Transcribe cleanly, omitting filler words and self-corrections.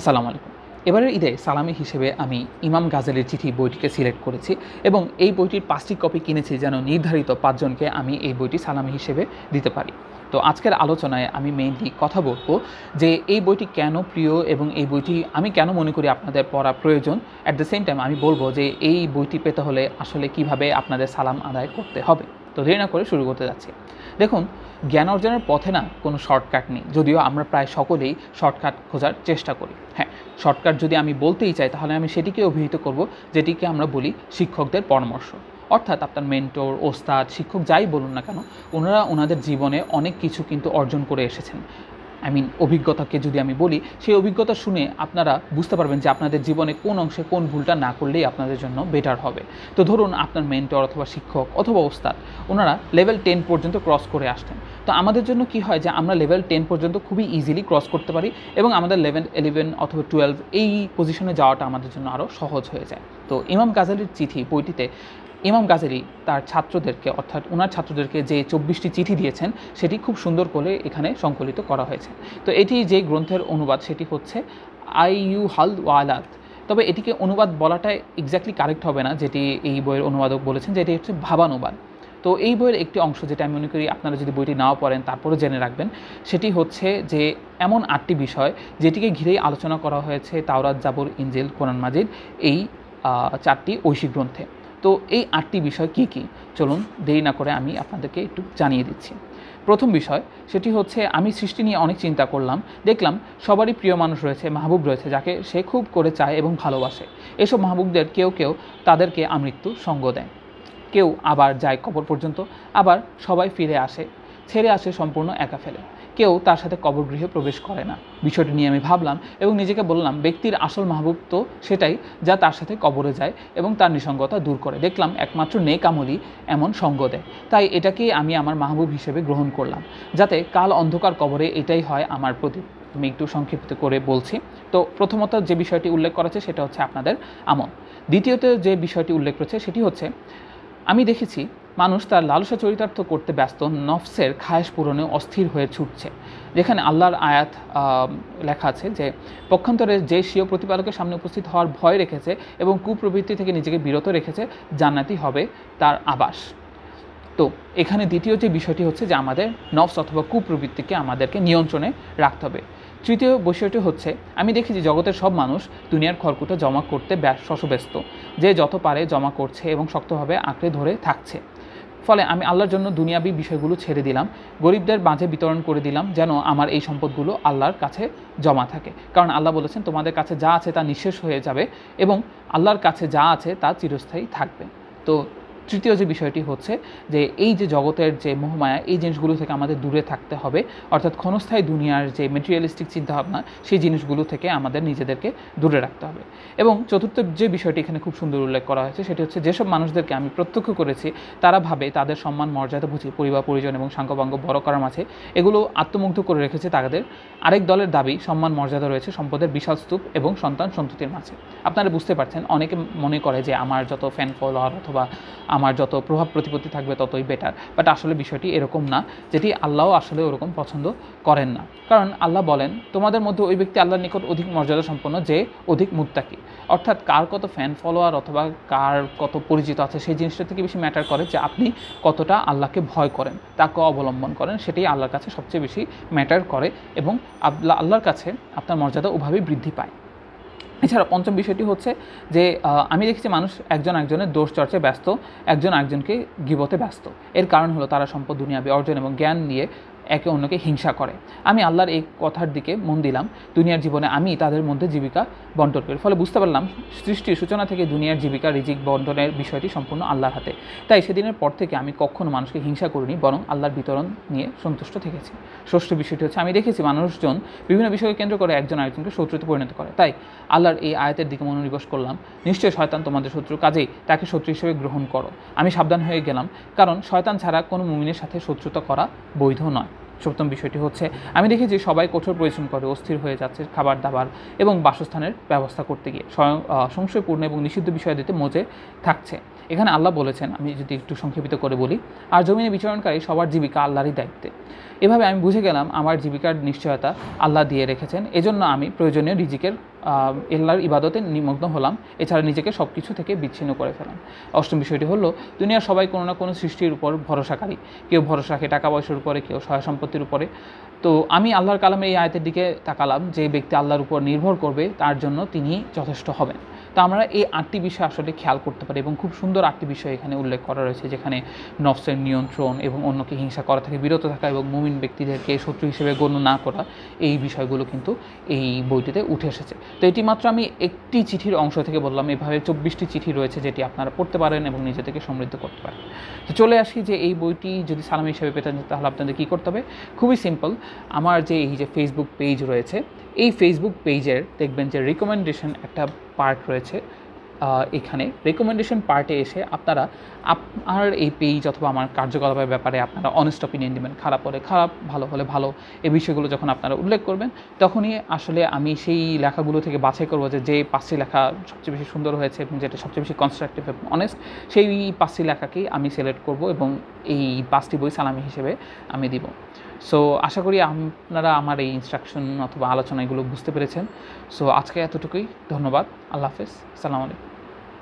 আসসালামু আলাইকুম। এবারের ঈদে সালামি হিসেবে আমি ইমাম গাজ্জালির চিঠি বইটিকে সিলেক্ট করেছি এবং এই বইটির ৫টি কপি কিনেছি যেন নির্ধারিত ৫ জনকে আমি এই বইটি সালামি হিসেবে দিতে পারি। তো আজকের আলোচনায় আমি মেইনলি কথা বলব যে এই বইটি কেন প্রিয় এবং এই বইটি আমি কেন মনে করি আপনাদের পড়া প্রয়োজন। অ্যাট দ্য সেম টাইম আমি বলব যে এই বইটি পেতে হলে আসলে কিভাবে আপনাদের সালাম আদায় করতে হবে। তো দেরি না করে শুরু করতে যাচ্ছি। দেখুন, জ্ঞান অর্জনের পথে না কোনো শর্টকাট নেই, যদিও আমরা প্রায় সকলেই শর্টকাট খোঁজার চেষ্টা করি। হ্যাঁ, শর্টকাট যদি আমি বলতেই চাই তাহলে আমি সেটিকে অভিহিত করব যেটিকে আমরা বলি শিক্ষকদের পরামর্শ। অর্থাৎ আপনার মেন্টর, ওস্তাদ, শিক্ষক যাই বলুন না কেন, ওনারা ওনাদের জীবনে অনেক কিছু কিন্তু অর্জন করে এসেছেন। অভিজ্ঞতাকে যদি আমি বলি, সেই অভিজ্ঞতা শুনে আপনারা বুঝতে পারবেন যে আপনাদের জীবনে কোন অংশে কোন ভুলটা না করলেই আপনাদের জন্য বেটার হবে। তো ধরুন, আপনার মেন্টর অথবা শিক্ষক অথবা ওস্তাদ ওনারা লেভেল 10 পর্যন্ত ক্রস করে আসতেন। তো আমাদের জন্য কি হয় যে আমরা লেভেল 10 পর্যন্ত খুবই ইজিলি ক্রস করতে পারি এবং আমাদের লেভেল 11 অথবা 12 এই পজিশনে যাওয়াটা আমাদের জন্য আরও সহজ হয়ে যায়। তো ইমাম গাজ্জালির চিঠি বইটিতে ইমাম গাজ্জালি তার ছাত্রদেরকে অর্থাৎ ওনার ছাত্রদেরকে যে 24টি চিঠি দিয়েছেন সেটি খুব সুন্দর করে এখানে সংকলিত করা হয়েছে। তো এটি যে গ্রন্থের অনুবাদ সেটি হচ্ছে আইয়ুহাল ওয়ালাদ। তবে এটিকে অনুবাদ বলাটা এক্স্যাক্টলি কারেক্ট হবে না, যেটি এই বইয়ের অনুবাদক বলেছেন যে এটি হচ্ছে ভাবানুবাদ। তো এই বইয়ের একটি অংশ যেটা আমি মনে করি আপনারা যদি বইটি নাও পড়েন তারপরে জেনে রাখবেন, সেটি হচ্ছে যে এমন 8টি বিষয় যেটিকে ঘিরেই আলোচনা করা হয়েছে তাওরাত, জাবুর, ইনজিল, কোরআন মাজিদ এই 4টি ঐশী গ্রন্থে। তো এই 8টি বিষয় কী কী, চলুন দেরি না করে আমি আপনাদেরকে একটু জানিয়ে দিচ্ছি। প্রথম বিষয় সেটি হচ্ছে, আমি সৃষ্টি নিয়ে অনেক চিন্তা করলাম, দেখলাম সবারই প্রিয় মানুষ রয়েছে, মাহবুব রয়েছে যাকে সে খুব করে চায় এবং ভালোবাসে। এসব মাহবুবদের কেউ কেউ তাদেরকে আমৃত্যু সঙ্গ দেয়, কেউ আবার যায় কবর পর্যন্ত, আবার সবাই ফিরে আসে, ছেড়ে আসে সম্পূর্ণ একা ফেলে, কেউ তার সাথে কবরগৃহে প্রবেশ করে না। বিষয়টি নিয়ে আমি ভাবলাম এবং নিজেকে বললাম, ব্যক্তির আসল মাহবুব তো সেটাই যা তার সাথে কবরে যায় এবং তার নিঃসঙ্গতা দূর করে। দেখলাম একমাত্র নেক আমলই এমন সঙ্গ দেয়, তাই এটাকেই আমি আমার মাহবুব হিসেবে গ্রহণ করলাম, যাতে কাল অন্ধকার কবরে এটাই হয় আমার প্রতি। আমি একটু সংক্ষিপ্ত করে বলছি। তো প্রথমত যে বিষয়টি উল্লেখ করা আছে সেটা হচ্ছে আপনাদের আমল। দ্বিতীয়ত যে বিষয়টি উল্লেখ করেছে সেটি হচ্ছে, আমি দেখেছি মানুষ তার লালসা চরিতার্থ করতে ব্যস্ত, নফসের খায়েশ পূরণে অস্থির হয়ে ছুটছে। যেখানে আল্লাহর আয়াত লেখা আছে যে পক্ষান্তরে যে স্বীয় প্রতিপালকের সামনে উপস্থিত হওয়ার ভয় রেখেছে এবং কুপ্রবৃত্তি থেকে নিজেকে বিরত রেখেছে, জান্নাতি হবে তার আবাস। তো এখানে দ্বিতীয় যে বিষয়টি হচ্ছে যে আমাদের নফস অথবা কুপ্রবৃত্তিকে আমাদেরকে নিয়ন্ত্রণে রাখতে হবে। তৃতীয় বিষয়টি হচ্ছে, আমি দেখি যে জগতের সব মানুষ দুনিয়ার খড়কুটো জমা করতে শশব্যস্ত, যে যত পারে জমা করছে এবং শক্তভাবে আঁকড়ে ধরে থাকছে। ফলে আমি আল্লাহর জন্য দুনিয়াবী বিষয়গুলো ছেড়ে দিলাম, গরিবদের মাঝে বিতরণ করে দিলাম, যেন আমার এই সম্পদগুলো আল্লাহর কাছে জমা থাকে। কারণ আল্লাহ বলেছেন, তোমাদের কাছে যা আছে তা নিঃশেষ হয়ে যাবে এবং আল্লাহর কাছে যা আছে তা চিরস্থায়ী থাকবে। তো তৃতীয় যে বিষয়টি হচ্ছে যে এই যে জগতের যে মোহমায়া, এই জিনিসগুলো থেকে আমাদের দূরে থাকতে হবে, অর্থাৎ ক্ষণস্থায়ী দুনিয়ার যে মেটেরিয়ালিস্টিক চিন্তাভাবনা সেই জিনিসগুলো থেকে আমাদের নিজেদেরকে দূরে রাখতে হবে। এবং চতুর্থ যে বিষয়টি এখানে খুব সুন্দর উল্লেখ করা হয়েছে সেটি হচ্ছে, যেসব মানুষদেরকে আমি প্রত্যক্ষ করেছি তারা ভাবে তাদের সম্মান মর্যাদা বুঝি পরিবার পরিজন এবং সাঙ্গপাঙ্গ বড় করার মাঝে এগুলো আত্মমুগ্ধ করে রেখেছে তাদের। আরেক দলের দাবি সম্মান মর্যাদা রয়েছে সম্পদের বিশাল স্তূপ এবং সন্তান সন্ততির মাঝে। আপনারা বুঝতে পারছেন, অনেকে মনে করে যে আমার যত ফ্যান ফলোয়ার অথবা আমার যত প্রভাব প্রতিপত্তি থাকবে ততই বেটার, বাট আসলে বিষয়টি এরকম না, যেটি আল্লাহও আসলে ওরকম পছন্দ করেন না। কারণ আল্লাহ বলেন, তোমাদের মধ্যে ওই ব্যক্তি আল্লাহর নিকট অধিক মর্যাদা সম্পন্ন যে অধিক মুত্তাকি। অর্থাৎ কার কত ফ্যান ফলোয়ার অথবা কার কত পরিচিত আছে সেই জিনিসটা থেকে বেশি ম্যাটার করে যে আপনি কতটা আল্লাহকে ভয় করেন, তাকে অবলম্বন করেন, সেটাই আল্লাহর কাছে সবচেয়ে বেশি ম্যাটার করে এবং আল্লাহর কাছে আপনার মর্যাদা ওভাবেই বৃদ্ধি পায়। এছাড়া পঞ্চম বিষয়টি হচ্ছে যে আমি দেখেছি মানুষ একজন একজনের দোষ চর্চায় ব্যস্ত, একজন একজনকে গীবতে ব্যস্ত। এর কারণ হলো তারা সম্পদ, দুনিয়াবী অর্জন এবং জ্ঞান নিয়ে একে অন্যকে হিংসা করে। আমি আল্লাহর এই কথার দিকে মন দিলাম, দুনিয়ার জীবনে আমি তাদের মধ্যে জীবিকা বন্টন করি। ফলে বুঝতে পারলাম সৃষ্টির সূচনা থেকে দুনিয়ার জীবিকা রিজিক বন্টনের বিষয়টি সম্পূর্ণ আল্লাহর হাতে। তাই সেদিনের পর থেকে আমি কখনো মানুষকে হিংসা করিনি, বরং আল্লাহর বিতরণ নিয়ে সন্তুষ্ট থেকেছি। ষষ্ঠ বিষয়টি হচ্ছে, আমি দেখেছি মানুষজন বিভিন্ন বিষয়কে কেন্দ্র করে একজন আরেকজনকে শত্রুতে পরিণত করে। তাই আল্লাহর এই আয়াতের দিকে মনোনিবেশ করলাম, নিশ্চয়ই শয়তান তোমাদের শত্রু, কাজেই তাকে শত্রু হিসেবে গ্রহণ করো। আমি সাবধান হয়ে গেলাম, কারণ শয়তান ছাড়া কোনো মুমিনের সাথে শত্রুতা করা বৈধ নয়। সপ্তম বিষয়টি হচ্ছে, আমি দেখেছি সবাই কঠোর পরিশ্রম করে, অস্থির হয়ে যাচ্ছে খাবার দাবার এবং বাসস্থানের ব্যবস্থা করতে গিয়ে, সংশয়পূর্ণ এবং নিষিদ্ধ বিষয় দিতে মজে থাকছে। এখানে আল্লাহ বলেছেন, আমি যদি একটু সংক্ষেপিত করে বলি, আর জমিনে বিচরণকারী সবার জীবিকা আল্লাহরই দায়িত্বে। এভাবে আমি বুঝে গেলাম আমার জীবিকার নিশ্চয়তা আল্লাহ দিয়ে রেখেছেন, এজন্য আমি প্রয়োজনীয় রিজিকের আল্লাহর ইবাদতে নিমগ্ন হলাম, এছাড়া নিজেকে সব কিছু থেকে বিচ্ছিন্ন করে ফেলাম। অষ্টম বিষয়টি হলো, দুনিয়ার সবাই কোনো না কোনো সৃষ্টির উপর ভরসাকারী। কেউ ভরসা রাখে টাকা পয়সার উপরে, কেউ সহায় সম্পত্তির উপরে। তো আমি আল্লাহর কালামে এই আয়াতের দিকে তাকালাম, যে ব্যক্তি আল্লাহর উপর নির্ভর করবে তার জন্য তিনি যথেষ্ট হবেন। তো আমরা এই 8টি বিষয় আসলে খেয়াল করতে পারি, এবং খুব সুন্দর 8টি বিষয় এখানে উল্লেখ করা রয়েছে, যেখানে নফসের নিয়ন্ত্রণ এবং অন্যকে হিংসা করা থেকে বিরত থাকা এবং মুমিন ব্যক্তিদেরকে শত্রু হিসেবে গণ্য না করা, এই বিষয়গুলো কিন্তু এই বইটিতে উঠে এসেছে। তো এটি মাত্র আমি একটি চিঠির অংশ থেকে বললাম, এভাবে 24টি চিঠি রয়েছে যেটি আপনারা পড়তে পারেন এবং নিজেদেরকে সমৃদ্ধ করতে পারেন। তো চলে আসি যে এই বইটি যদি সালামি হিসেবে পেতে চান তাহলে আপনাদের কী করতে হবে। খুবই সিম্পল, আমার যে এই যে ফেসবুক পেজ রয়েছে, এই ফেসবুক পেজের দেখবেন যে রিকমেন্ডেশন একটা পার্ট রয়েছে। এখানে রেকমেন্ডেশন পার্টে এসে আপনারা আপনার এই পেজ অথবা আমার কার্যকলাপের ব্যাপারে আপনারা অনেস্ট অপিনিয়ন দেবেন, খারাপ হলে খারাপ, ভালো হলে ভালো। এই বিষয়গুলো যখন আপনারা উল্লেখ করবেন, তখনই আসলে আমি সেই লেখাগুলো থেকে বাছাই করবো যে 5টি লেখা সবচেয়ে বেশি সুন্দর হয়েছে এবং যেটা সবচেয়ে বেশি কনস্ট্রাকটিভ এবং অনেস্ট, সেই 5টি লেখাকেই আমি সিলেক্ট করব এবং এই 5টি বই সালামি হিসেবে আমি দিব। সো আশা করি আপনারা আমার এই ইনস্ট্রাকশন অথবা আলোচনা এগুলো বুঝতে পেরেছেন। সো আজকে এতটুকুই, ধন্যবাদ, আল্লাহ হাফেজ, আসসালামু আলাইকুম।